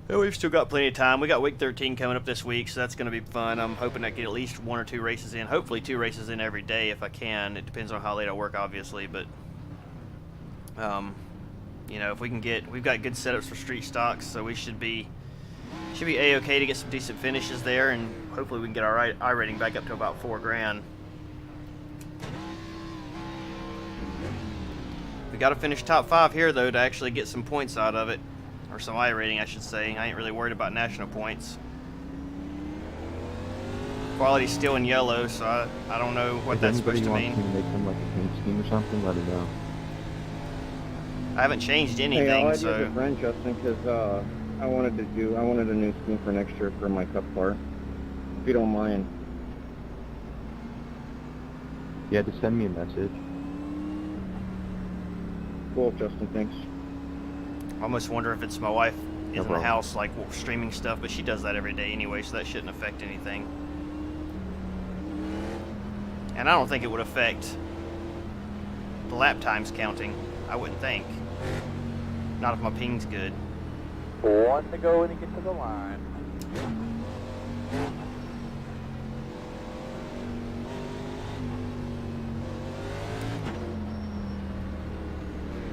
Well, we've still got plenty of time. We got week 13 coming up this week, so that's going to be fun. I'm hoping I get at least 1 or 2 races in. Hopefully 2 races in every day if I can. It depends on how late I work, obviously, but you know, if we can get, we've got good setups for street stocks, so we should be a-okay to get some decent finishes there, and hopefully we can get our I-rating back up to about 4 grand. We got to finish top 5 here though to actually get some points out of it. Or some I-rating, I should say. I ain't really worried about national points. Quality's still in yellow, so I don't know what that's supposed to mean. If anybody wants me to make them like a paint scheme or something, let me know. I haven't changed anything, hey, I'll so... add you as a friend, Justin, because I wanted a new scheme for next year for my cup car. If you don't mind. Yeah, just send me a message. Cool, Justin, thanks. I almost wonder if it's my wife No is in the problem. house, like, streaming stuff, but she does that every day anyway, so that shouldn't affect anything. And I don't think it would affect the lap times counting. I wouldn't think. Not if my ping's good. 1 to go when you get to the line.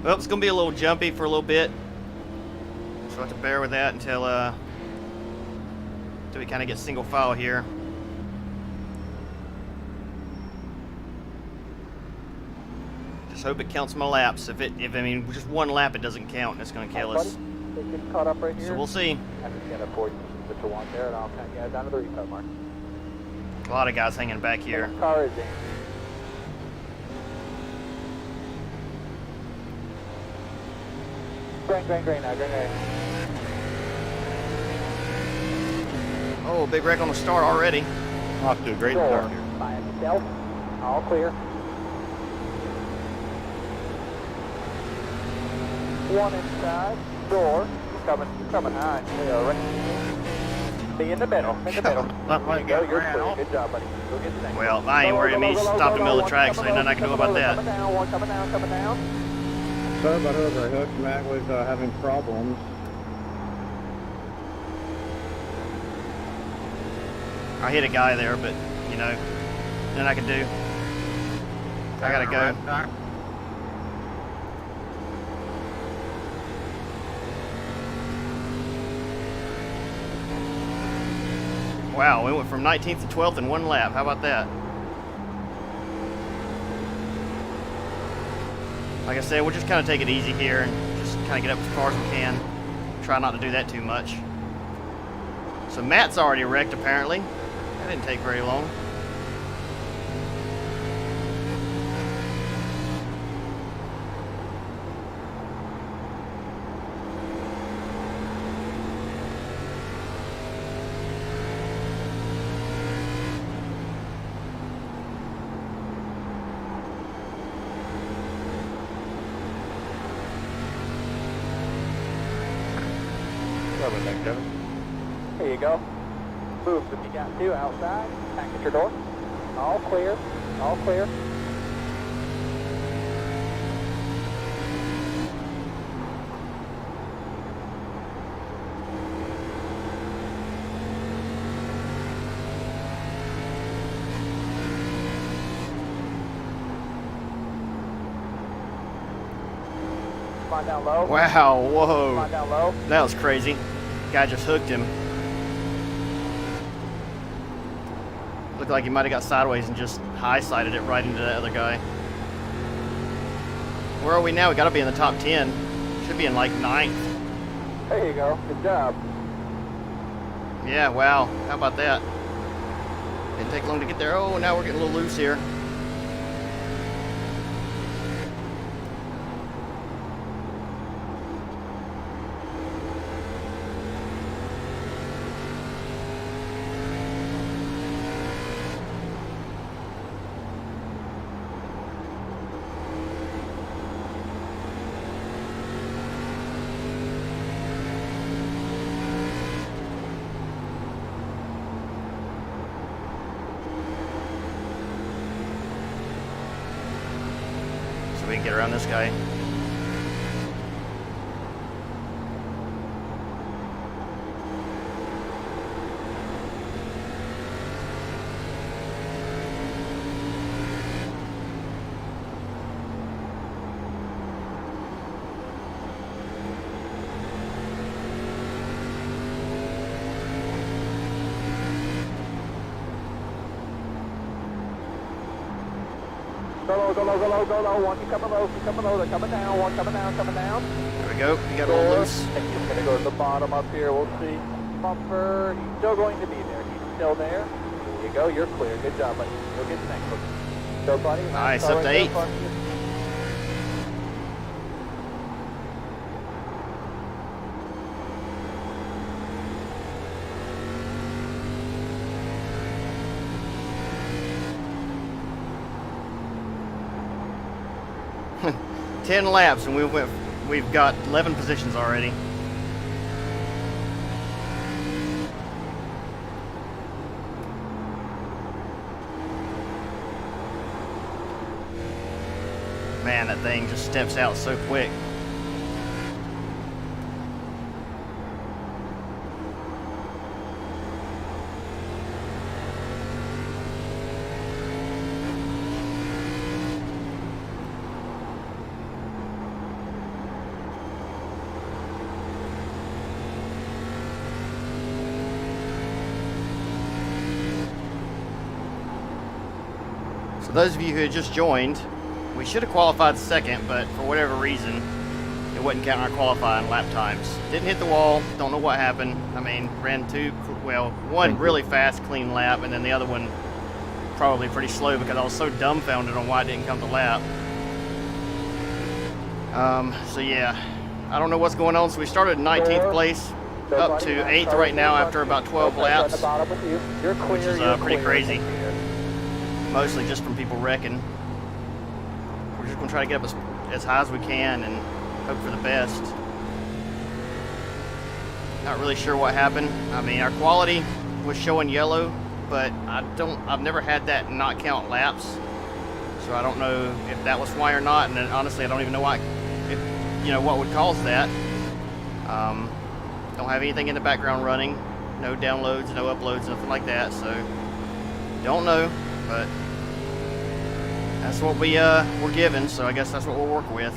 Well, it's going to be a little jumpy for a little bit. So I have to bear with that until we kind of get single file here. Just hope it counts my laps. If I mean just 1 lap, it doesn't count, and it's going to kill us. They get caught up right here. So we'll see. I'm just gonna pour you what you want there, and I'll count you guys down to the restart mark. A lot of guys hanging back here. This car is in. Green now, green. Oh, big wreck on the start already. Off to a great Door start here. by itself. All clear. 1 inside. Door. Coming high. There you right. Be in the middle. That There might you go. get You're ran clear. off. Good job, buddy. Go get the thing. Well, I ain't worried. I mean, he stopped in the middle of the track, so ain't nothing I can do about that. Coming down, one coming down. Sorry about overhook. Matt was having problems. I hit a guy there, but, you know, nothing I can do. I gotta go. Wow, we went from 19th to 12th in 1 lap. How about that? Like I said, we'll just kind of take it easy here and just kind of get up as far as we can. Try not to do that too much. So Matt's already wrecked, apparently. That didn't take very long. Here you go. Move if you got to outside. Back at your door. All clear. All clear. Come on down low. Wow, Come whoa. on down low. That was crazy. Guy just hooked him. Looked like he might have got sideways and just high-sided it right into that other guy. Where are we now? We gotta be in the top 10. Should be in like 9th. There you go. Good job. Yeah, wow. How about that? Didn't take long to get there. Oh, now we're getting a little loose here. So we can get around this guy. Go low, go low, go low, go low. One, keep coming low, keep coming low. They're coming down. One coming down, coming down. There we go. You got a little loose. And he's going to go to the bottom up here. We'll see. Bumper. He's still going to be there. He's still there. There you go. You're clear. Good job, buddy. Go get the next one. Go, buddy. Nice, up to 8. Ten laps and we've got 11 positions already. Man, that thing just steps out so quick. So those of you who had just joined, we should have qualified second, but for whatever reason, it wasn't counting our qualifying lap times. Didn't hit the wall, don't know what happened. I mean, ran one really fast, clean lap, and then the other one probably pretty slow because I was so dumbfounded on why it didn't come to lap. So yeah, I don't know what's going on. So we started in 19th place, up to 8th right now after about 12 laps, which is pretty crazy. Mostly just from people wrecking. We're just going to try to get up as high as we can and hope for the best. Not really sure what happened. I mean, our quality was showing yellow, but I've never had that not count laps. So I don't know if that was why or not, and then honestly I don't even know why, what would cause that. Don't have anything in the background running, no downloads, no uploads, nothing like that, so don't know, but that's what we're given, so I guess that's what we'll work with.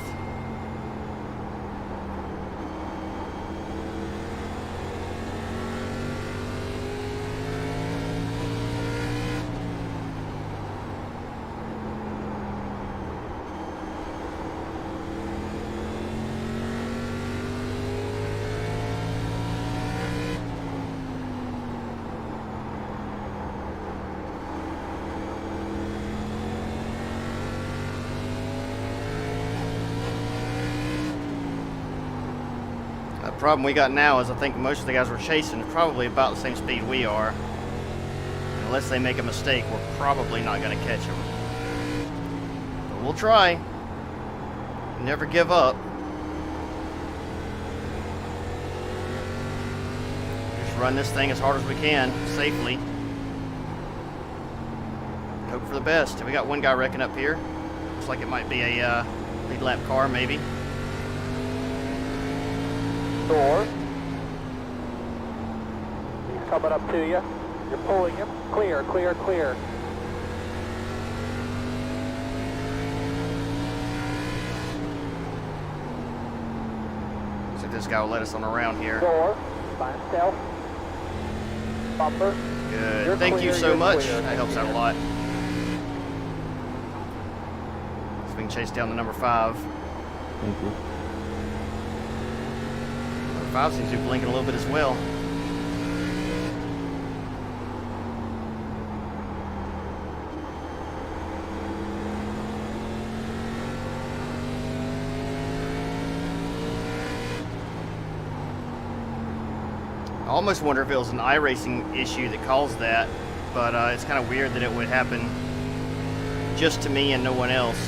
The problem we got now is I think most of the guys we're chasing are probably about the same speed we are. And unless they make a mistake, we're probably not going to catch them. But we'll try. Never give up. Just run this thing as hard as we can, safely. Hope for the best. We got one guy wrecking up here. Looks like it might be a lead lap car, maybe. Door. He's coming up to you. You're pulling him. Clear, clear, clear. Looks like this guy will let us on around here. Door. By himself. Bumper. Good. You're Thank you clear, so you're much. clear. That helps out a lot. So we can chase down the number 5. Thank you. Number 5 seems to be blinking a little bit as well. I almost wonder if it was an iRacing issue that caused that, but it's kind of weird that it would happen just to me and no one else.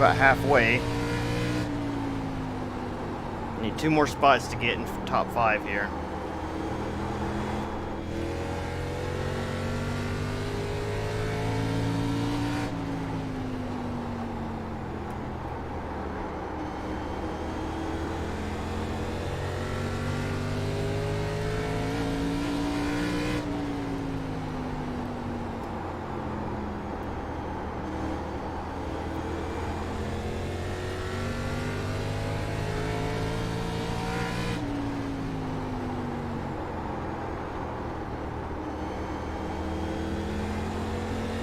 About halfway. Need 2 more spots to get in top 5 here.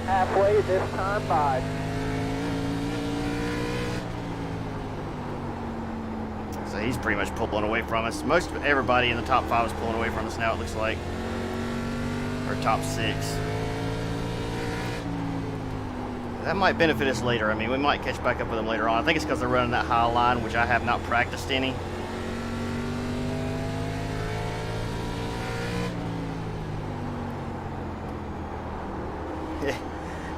Halfway this time by. So he's pretty much pulling away from us. Most everybody in the top 5 is pulling away from us now, it looks like. Or top 6. That might benefit us later. I mean, we might catch back up with them later on. I think it's because they're running that high line, which I have not practiced any.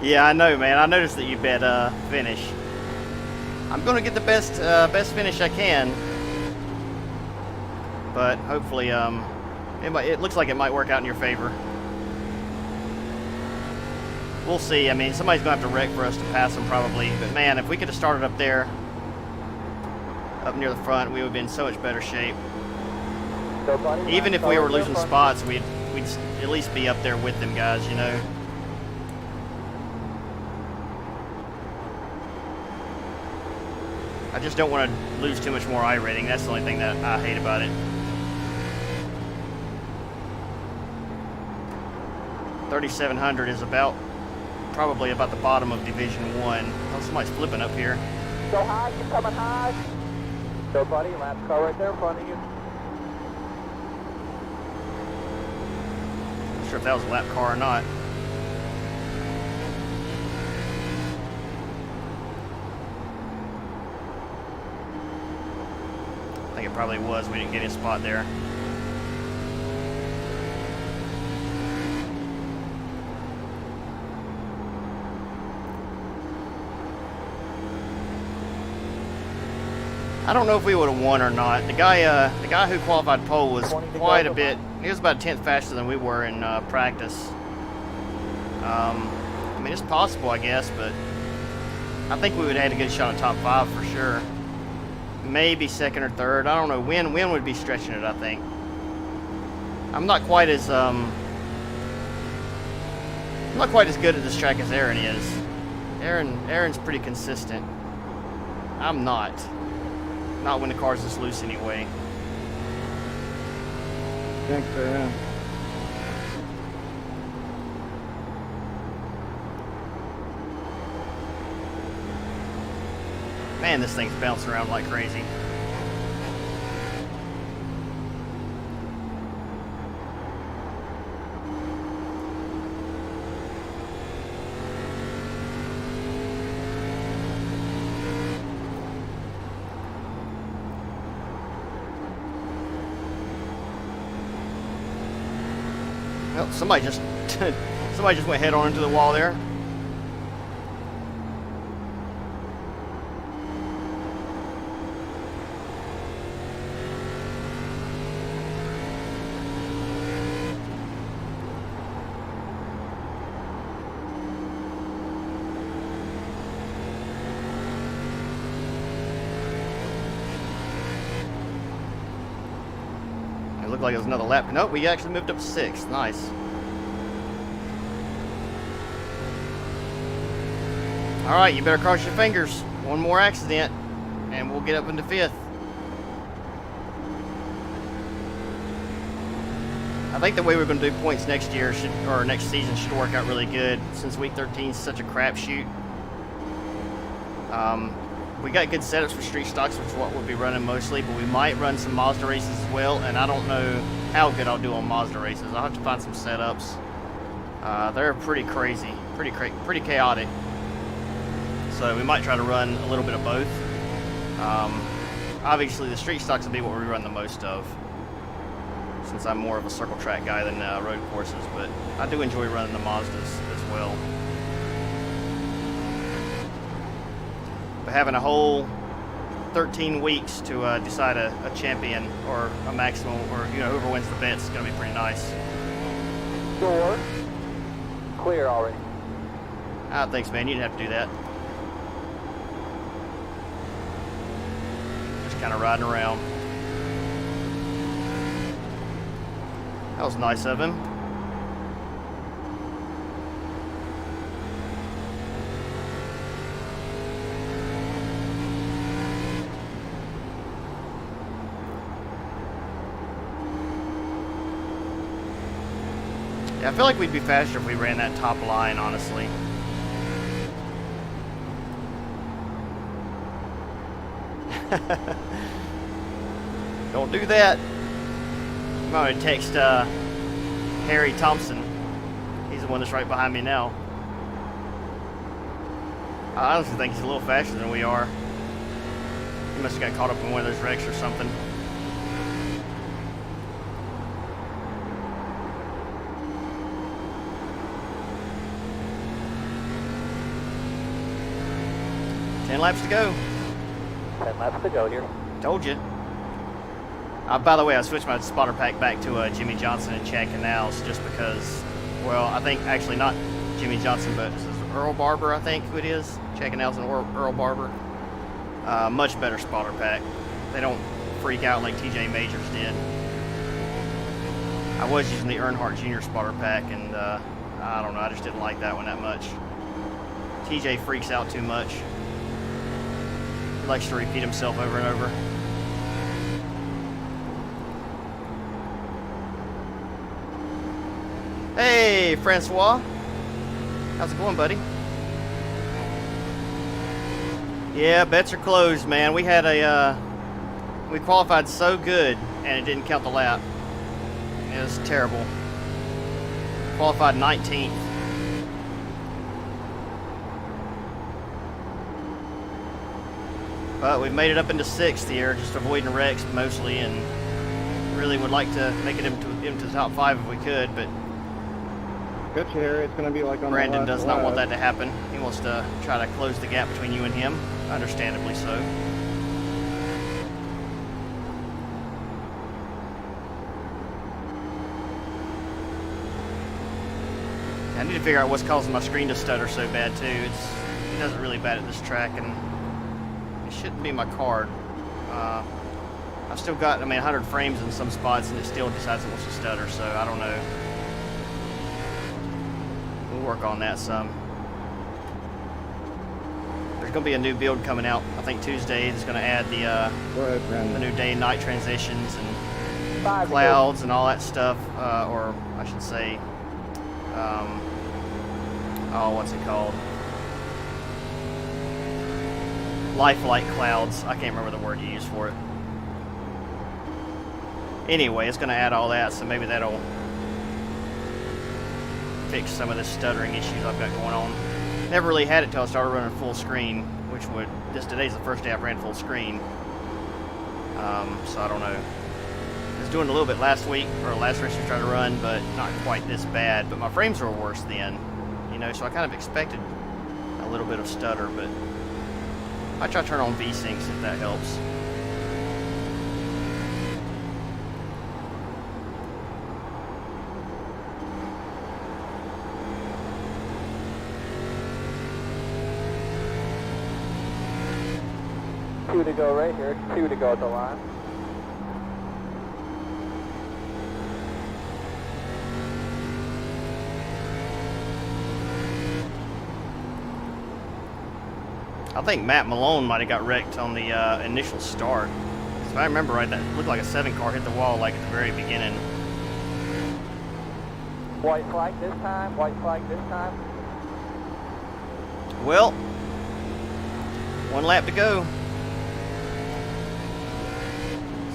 Yeah, I know, man. I noticed that you bet finish. I'm going to get the best finish I can. But hopefully, it looks like it might work out in your favor. We'll see. I mean, somebody's going to have to wreck for us to pass them probably. But man, if we could have started up there, up near the front, we would have been in so much better shape. Even if we were losing spots, we'd at least be up there with them guys, you know. I just don't want to lose too much more I rating. That's the only thing that I hate about it. $3,700 is probably about the bottom of Division 1. Oh, somebody's flipping up here. Go high, you coming high. Go, buddy, lap car right there in front of you. Not sure if that was a lap car or not. I think it probably was. We didn't get a spot there. I don't know if we would have won or not. The guy who qualified pole was quite a bit. He was about a tenth faster than we were in practice. I mean, it's possible, I guess, but I think we would have had a good shot at top 5 for sure. Maybe second or third. I don't know. Win would be stretching it, I think. I'm not quite as good at this track as Aaron is. Aaron's pretty consistent. I'm not. Not when the car's this loose anyway. Thanks, Aaron. Man, this thing's bouncing around like crazy. Well, somebody just went head on into the wall there. It looked like it was another lap. Nope, we actually moved up to 6th. Nice. All right, you better cross your fingers. One more accident, and we'll get up into 5th. I think the way we're going to do points next year or next season should work out really good, since week 13 is such a crapshoot. We got good setups for street stocks, which is what we'll be running mostly, but we might run some Mazda races as well, and I don't know how good I'll do on Mazda races. I'll have to find some setups. They're pretty crazy, pretty chaotic. So we might try to run a little bit of both. Obviously, the street stocks will be what we run the most of, since I'm more of a circle track guy than road courses, but I do enjoy running the Mazdas as well. But having a whole 13 weeks to decide a champion or a maximum, or whoever wins the bets is going to be pretty nice. Door. Clear already. Ah, thanks, man. You didn't have to do that. Just kind of riding around. That was nice of him. Yeah, I feel like we'd be faster if we ran that top line, honestly. Don't do that. I'm going to text Harry Thompson. He's the one that's right behind me now. I honestly think he's a little faster than we are. He must have got caught up in one of those wrecks or something. Laps to go. 10 laps to go here. Told you. By the way, I switched my spotter pack back to Jimmy Johnson and Chad Canals just because, well, I think actually not Jimmy Johnson, but this is Earl Barber, I think who it is. Chad Canals and Earl Barber. Much better spotter pack. They don't freak out like TJ Majors did. I was using the Earnhardt Jr. spotter pack, and I don't know, I just didn't like that one that much. TJ freaks out too much. He likes to repeat himself over and over. Hey, Francois. How's it going, buddy? Yeah, bets are closed, man. We had we qualified so good, and it didn't count the lap. It was terrible. Qualified 19th. But we've made it up into 6th here, just avoiding wrecks mostly, and really would like to make it into the top 5 if we could, but Gotcha, Harry. It's going to be like on Brandon the last does not want lap. that to happen. He wants to try to close the gap between you and him, understandably so. I need to figure out what's causing my screen to stutter so bad too. It does it really bad at this track, and it shouldn't be my card. I've still got, 100 frames in some spots, and it still decides it wants to stutter, so I don't know. We'll work on that some. There's going to be a new build coming out, I think Tuesday. It's going to add Go ahead, Brandon. the new day and night transitions and 5 to go. clouds and all that stuff, or I should say, what's it called? Lifelike clouds. I can't remember the word you use for it. Anyway, it's going to add all that, so maybe that'll fix some of the stuttering issues I've got going on. Never really had it till I started running full screen, which today's the first day I've ran full screen. So I don't know. I was doing a little bit last week, or last race we tried to run, but not quite this bad. But my frames were worse then, so I kind of expected a little bit of stutter, but I try to turn on V-Syncs if that helps. Two to go right here. 2 to go at the line. I think Matt Malone might have got wrecked on the initial start. If I remember right, that looked like a 7 car hit the wall like at the very beginning. White flag this time. White flag this time. Well, 1 lap to go.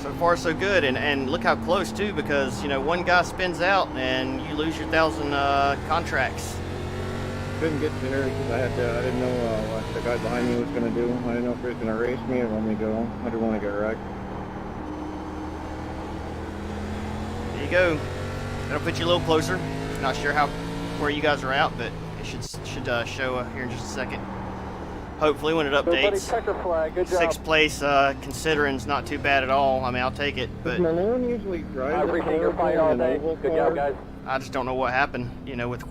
So far so good, and look how close too, because one guy spins out and you lose your 1,000 contracts. Couldn't get to Harry because I didn't know what the guy behind me was going to do. I didn't know if he was going to race me or let me go. I didn't want to get wrecked. There you go. That'll put you a little closer. Not sure where you guys are out, but it should show here in just a second. Hopefully when it Go, buddy, updates. checker flag. Good job. 6th place, considering is not too bad at all. I mean, I'll take it, Does but Malone usually I drive the appreciate your fight all an day. oval Good car? job, guys. I just don't know what happened, you know, with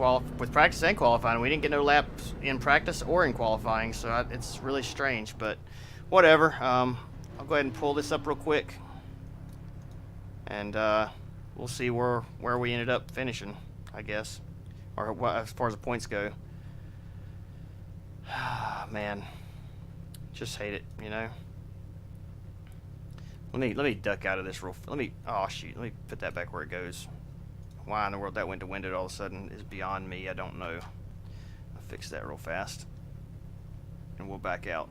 practice and qualifying. We didn't get no laps in practice or in qualifying, so it's really strange, but whatever. I'll go ahead and pull this up real quick, and we'll see where we ended up finishing, I guess, or what, as far as the points go. Man, just hate it, you know. Let me duck out of this real. Oh shoot, let me put that back where it goes. Why in the world that went to windowed all of a sudden is beyond me. I don't know. I'll fix that real fast, and we'll back out.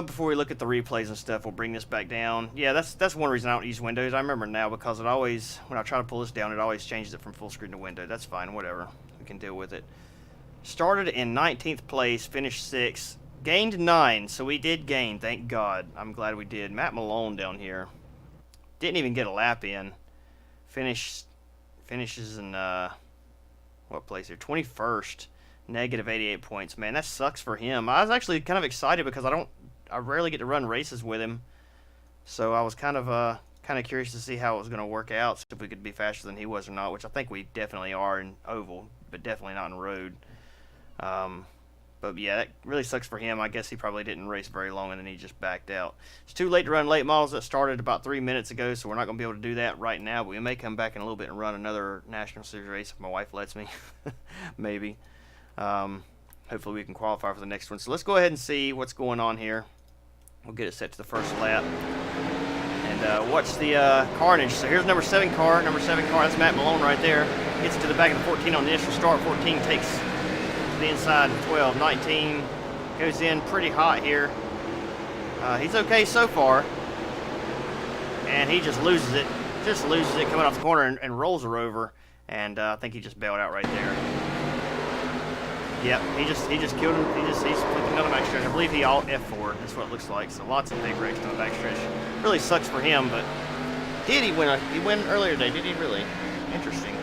Before we look at the replays and stuff, we'll bring this back down. Yeah, that's one reason I don't use Windows. I remember now because it always, when I try to pull this down, it always changes it from full screen to window. That's fine, whatever. We can deal with it. Started in 19th place, finished 6th, gained 9, so we did gain, thank God. I'm glad we did. Matt Malone down here. Didn't even get a lap in. Finishes in, what place here? 21st. Negative 88 points. Man, that sucks for him. I was actually kind of excited because I rarely get to run races with him. So I was kind of curious to see how it was going to work out, see if we could be faster than he was or not, which I think we definitely are in oval, but definitely not in road. But yeah, that really sucks for him. I guess he probably didn't race very long and then he just backed out. It's too late to run late models. That started about 3 minutes ago, so we're not going to be able to do that right now. But we may come back in a little bit and run another National Series race if my wife lets me. Maybe. Hopefully we can qualify for the next one. So let's go ahead and see what's going on here. We'll get it set to the first lap. And watch the carnage. So here's number 7 car. Number 7 car, that's Matt Malone right there. Gets to the back of the 14 on the initial start. 14 takes the inside of 12. 19 goes in pretty hot here. He's okay so far. And he just loses it. Just loses it coming off the corner and rolls her over. And I think he just bailed out right there. Yep, he just killed him. He's flipping down the backstretch. I believe he all F4. That's what it looks like. So lots of big wrecks on the backstretch. Really sucks for him, but did he win? He win earlier today? Did he really? Interesting.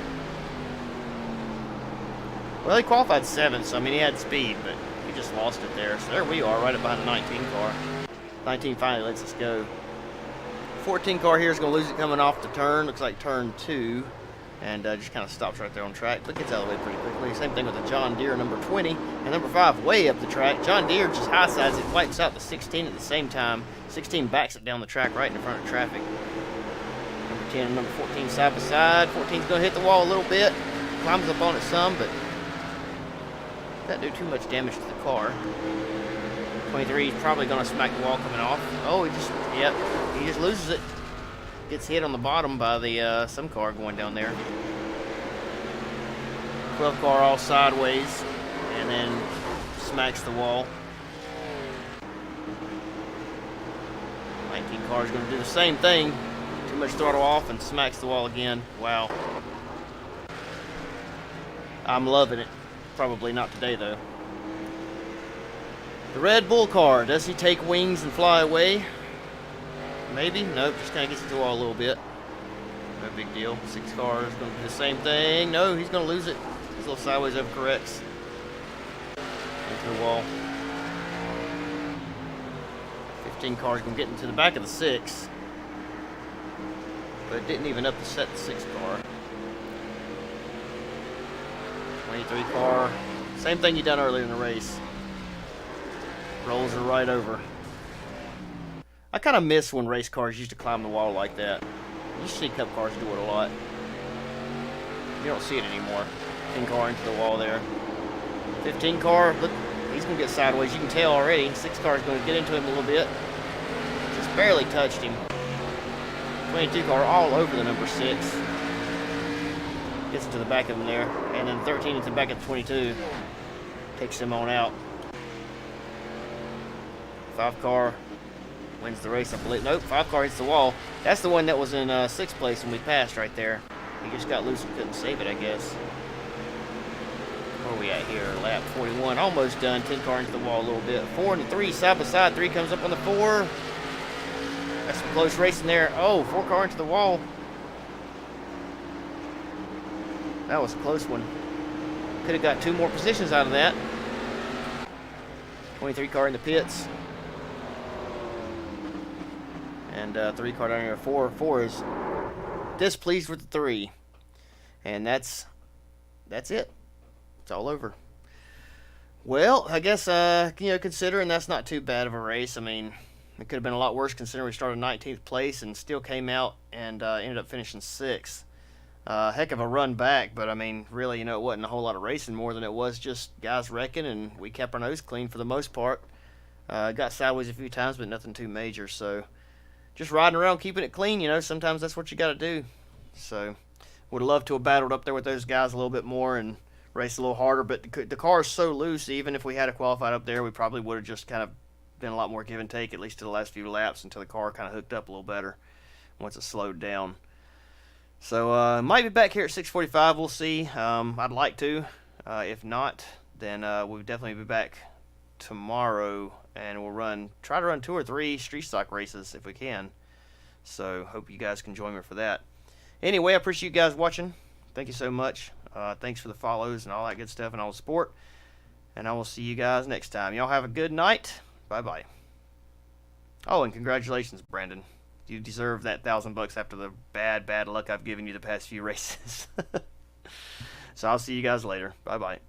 Well, he qualified 7th, so I mean he had speed, but he just lost it there. So there we are, right up behind the 19 car. 19 finally lets us go. 14 car here is going to lose it coming off the turn. Looks like turn 2. And just kind of stops right there on track, but gets out of the way pretty quickly. Same thing with the John Deere number 20 and number 5 way up the track. John Deere just high sides it, wipes out the 16 at the same time. 16 backs it down the track right in front of traffic. Number 10 and number 14 side by side. 14's going to hit the wall a little bit, climbs up on it some, but doesn't do too much damage to the car. 23 is probably going to smack the wall coming off. Oh, he just loses it. Gets hit on the bottom by the some car going down there. 12 car all sideways and then smacks the wall. 19 car is going to do the same thing. Too much throttle off and smacks the wall again. Wow. I'm loving it. Probably not today though. The Red Bull car, does he take wings and fly away? Maybe. Nope, just kind of gets to the wall a little bit. No big deal. 6 car is going to do the same thing. No, he's going to lose it. His little sideways overcorrects. Into the wall. 15 car is going to get into the back of the 6. But it didn't even upset the 6 car. 23 car. Same thing you done earlier in the race. Rolls her right over. I kind of miss when race cars used to climb the wall like that. You see cup cars do it a lot. You don't see it anymore. 10 car into the wall there. 15 car, look, he's going to get sideways. You can tell already. 6 car is going to get into him a little bit. Just barely touched him. 22 car all over the number 6. Gets into the back of him there. And then 13 into the back of the 22. Takes him on out. 5 car. Wins the race, I believe. Nope, 5 car hits the wall. That's the one that was in 6th place when we passed right there. He just got loose and couldn't save it, I guess. Where are we at here? Lap 41, almost done. 10 car into the wall a little bit. 4 and 3 side by side. 3 comes up on the 4. That's some close racing there. Oh, 4 car into the wall. That was a close one. Could have got 2 more positions out of that. 23 car in the pits. And 3 car down here. 4 is displeased with the 3. And that's it. It's all over. Well, I guess, considering that's not too bad of a race. I mean, it could have been a lot worse considering we started 19th place and still came out and ended up finishing 6th. Heck of a run back, but I mean, really, it wasn't a whole lot of racing more than it was just guys wrecking, and we kept our nose clean for the most part. Got sideways a few times, but nothing too major. So, just riding around, keeping it clean. Sometimes that's what you got to do. So, would have loved to have battled up there with those guys a little bit more and raced a little harder, but the car is so loose, even if we had a qualified up there, we probably would have just kind of been a lot more give and take, at least to the last few laps, until the car kind of hooked up a little better once it slowed down. So, might be back here at 6:45, we'll see. I'd like to. If not, then we'll definitely be back tomorrow, and we'll try to run 2 or 3 street stock races if we can. So, hope you guys can join me for that. Anyway, I appreciate you guys watching. Thank you so much. Thanks for the follows and all that good stuff and all the support. And I will see you guys next time. Y'all have a good night. Bye-bye. Oh, and congratulations, Brandon. You deserve that $1,000 after the bad luck I've given you the past few races. So I'll see you guys later. Bye-bye.